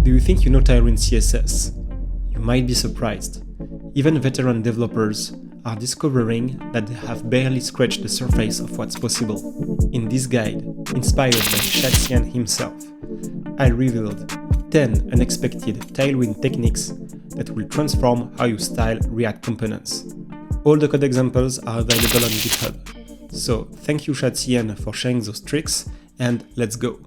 Do you think you know Tailwind CSS? You might be surprised. Even veteran developers are discovering that they have barely scratched the surface of what's possible. In this guide, inspired by Shadcn himself, I revealed 10 unexpected Tailwind techniques that will transform how you style React components. All the code examples are available on GitHub. So thank you Shadcn for sharing those tricks, and let's go!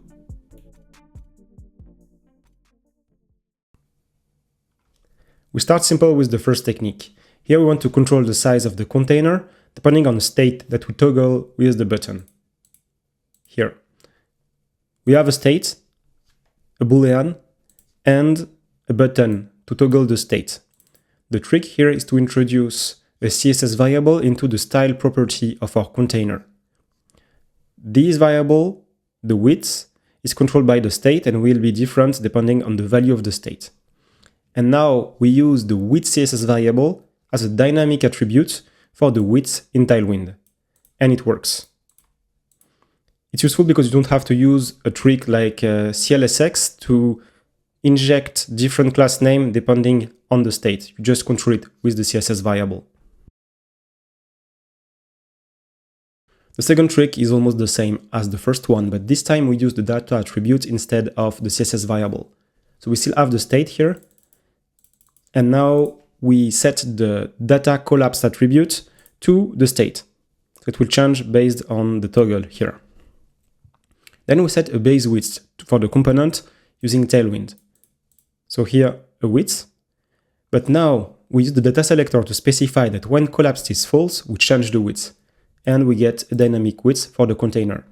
We start simple with the first technique. Here we want to control the size of the container depending on the state that we toggle with the button. Here we have a state, a boolean, and a button to toggle the state. The trick here is to introduce a CSS variable into the style property of our container. This variable, the width, is controlled by the state and will be different depending on the value of the state. And now we use the width CSS variable as a dynamic attribute for the width in Tailwind. And it works. It's useful because you don't have to use a trick like CLSX to inject different class name depending on the state. You just control it with the CSS variable. The second trick is almost the same as the first one, but this time we use the data attribute instead of the CSS variable. So we still have the state here. And now we set the data collapsed attribute to the state. So it will change based on the toggle here. Then we set a base width for the component using Tailwind. So here a width, but now we use the data selector to specify that when collapsed is false, we change the width, and we get a dynamic width for the container.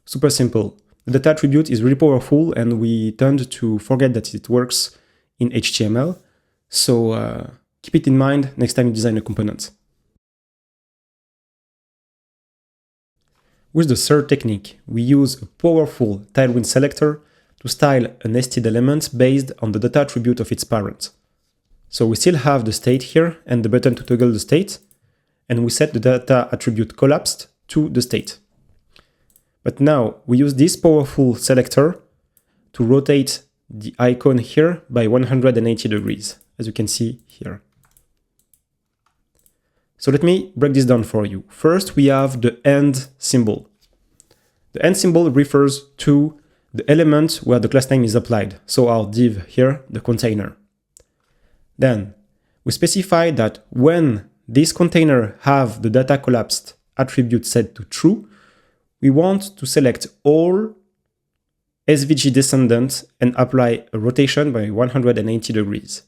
Super simple. The data attribute is really powerful, and we tend to forget that it works in HTML. So keep it in mind next time you design a component. With the third technique, we use a powerful Tailwind selector to style a nested element based on the data attribute of its parent. So we still have the state here and the button to toggle the state, and we set the data attribute collapsed to the state. But now we use this powerful selector to rotate the icon here by 180 degrees, as you can see here. So let me break this down for you. First, we have the end symbol. The end symbol refers to the element where the class name is applied, so our div here, the container. Then we specify that when this container have the data collapsed attribute set to true, we want to select all SVG descendants and apply a rotation by 180 degrees.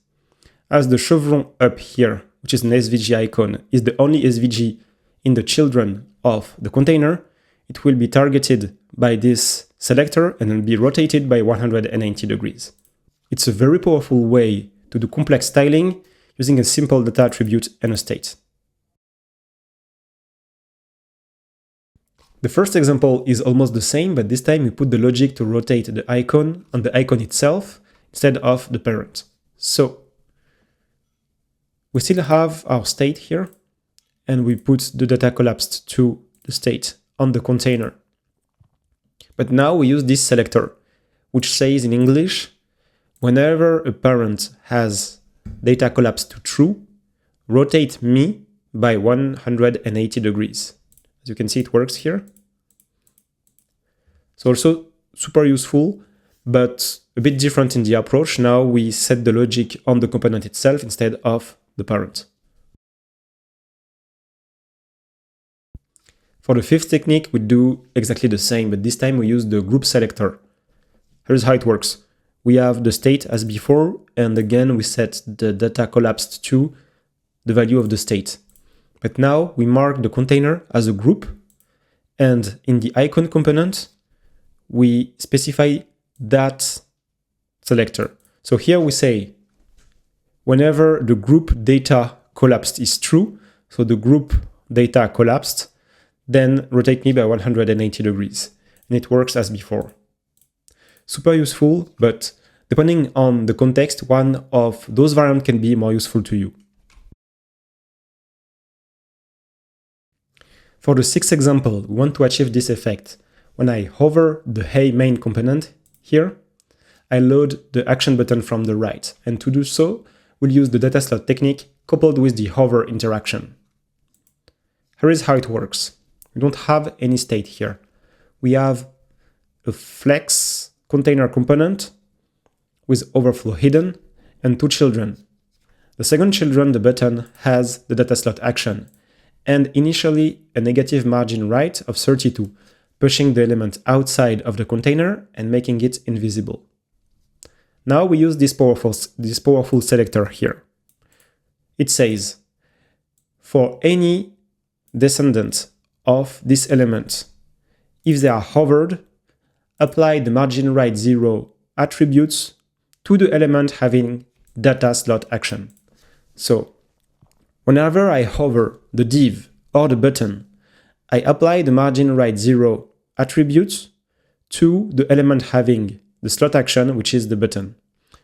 As the chevron up here, which is an SVG icon, is the only SVG in the children of the container, it will be targeted by this selector and will be rotated by 180 degrees. It's a very powerful way to do complex styling using a simple data attribute and a state. The first example is almost the same, but this time we put the logic to rotate the icon on the icon itself instead of the parent. So we still have our state here, and we put the data collapsed to the state on the container. But now we use this selector, which says in English, whenever a parent has data collapsed to true, rotate me by 180 degrees. As you can see, it works here. So also super useful, but a bit different in the approach. Now we set the logic on the component itself instead of the parent. For the fifth technique, we do exactly the same, but this time we use the group selector. Here's how it works. We have the state as before, and again we set the data collapsed to the value of the state. But now we mark the container as a group, and in the icon component, we specify that selector. So here we say, whenever the group data collapsed is true, so the group data collapsed, then rotate me by 180 degrees. And it works as before. Super useful, but depending on the context, one of those variants can be more useful to you. For the sixth example, we want to achieve this effect. When I hover the Hey main component here, I load the action button from the right, and to do so, we'll use the data slot technique coupled with the hover interaction. Here is how it works. We don't have any state here. We have a flex container component with overflow hidden and two children. The second children, the button, has the data slot action and initially a negative margin right of 32, pushing the element outside of the container and making it invisible. Now we use this powerful selector here. It says, for any descendant of this element, if they are hovered, apply the margin right 0 attributes to the element having data slot action. So, whenever I hover the div or the button, I apply the margin right 0 attributes to the element having the slot action, which is the button.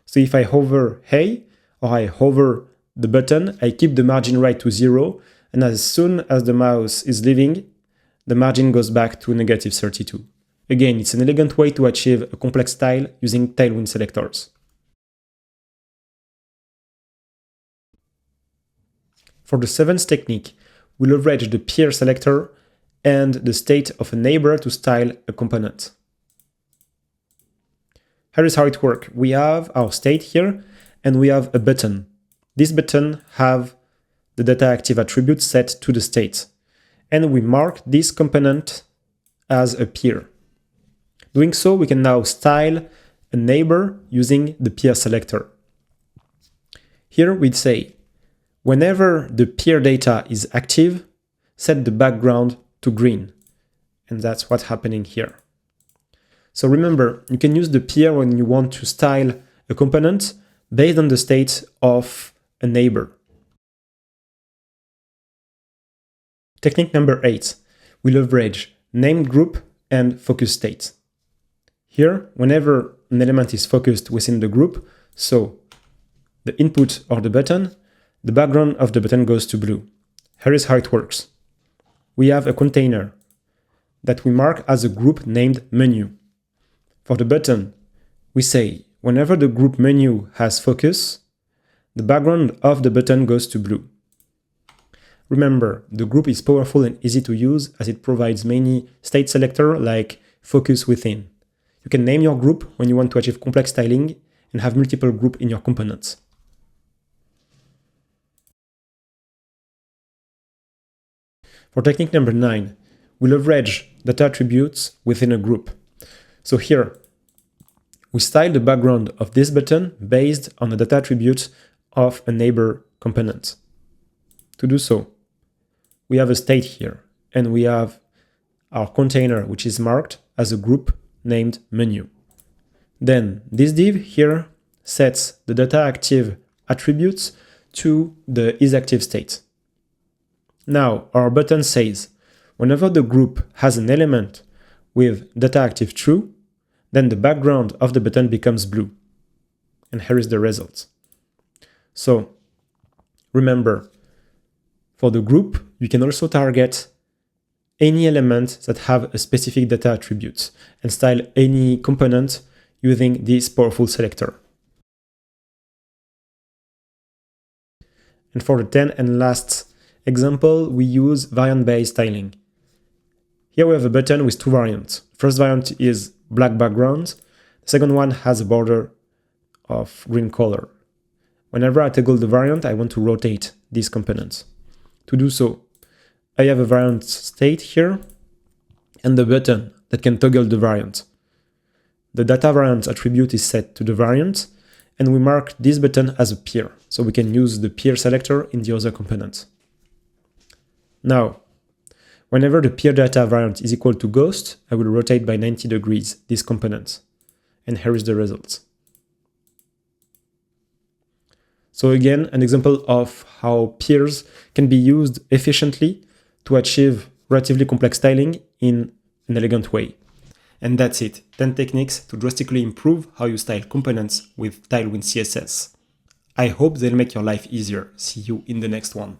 So if I hover hey, or I hover the button, I keep the margin right to 0, and as soon as the mouse is leaving, the margin goes back to negative 32. Again, it's an elegant way to achieve a complex style using Tailwind selectors. For the seventh technique, we leverage the peer selector and the state of a neighbor to style a component. Here is how it works. We have our state here, and we have a button. This button have the data active attribute set to the state, and we mark this component as a peer. Doing so, we can now style a neighbor using the peer selector. Here we'd say, whenever the peer data is active, set the background to green. And that's what's happening here. So remember, you can use the peer when you want to style a component based on the state of a neighbor. Technique number 8, we leverage named group and focus state. Here, whenever an element is focused within the group, so the input or the button, the background of the button goes to blue. Here is how it works. We have a container that we mark as a group named menu. For the button, we say whenever the group menu has focus, the background of the button goes to blue. Remember, the group is powerful and easy to use as it provides many state selectors like focus within. You can name your group when you want to achieve complex styling and have multiple groups in your components. For technique number 9, we leverage data attributes within a group. So here, we style the background of this button based on the data attribute of a neighbor component. To do so, we have a state here, and we have our container, which is marked as a group named menu. Then this div here sets the data active attributes to the isActive state. Now our button says, whenever the group has an element with data active true, then the background of the button becomes blue. And here is the result. So remember, for the group, you can also target any element that have a specific data attribute and style any component using this powerful selector. And for the 10th and last example, we use variant-based styling. Here we have a button with two variants. First variant is black background. The second one has a border of green color. Whenever I toggle the variant, I want to rotate these components. To do so, I have a variant state here and the button that can toggle the variant. The data variant attribute is set to the variant, and we mark this button as a peer, so we can use the peer selector in the other component. Now, whenever the peer data variant is equal to ghost, I will rotate by 90 degrees this component. And here is the result. So again, an example of how peers can be used efficiently to achieve relatively complex styling in an elegant way. And that's it, 10 techniques to drastically improve how you style components with Tailwind CSS. I hope they'll make your life easier. See you in the next one.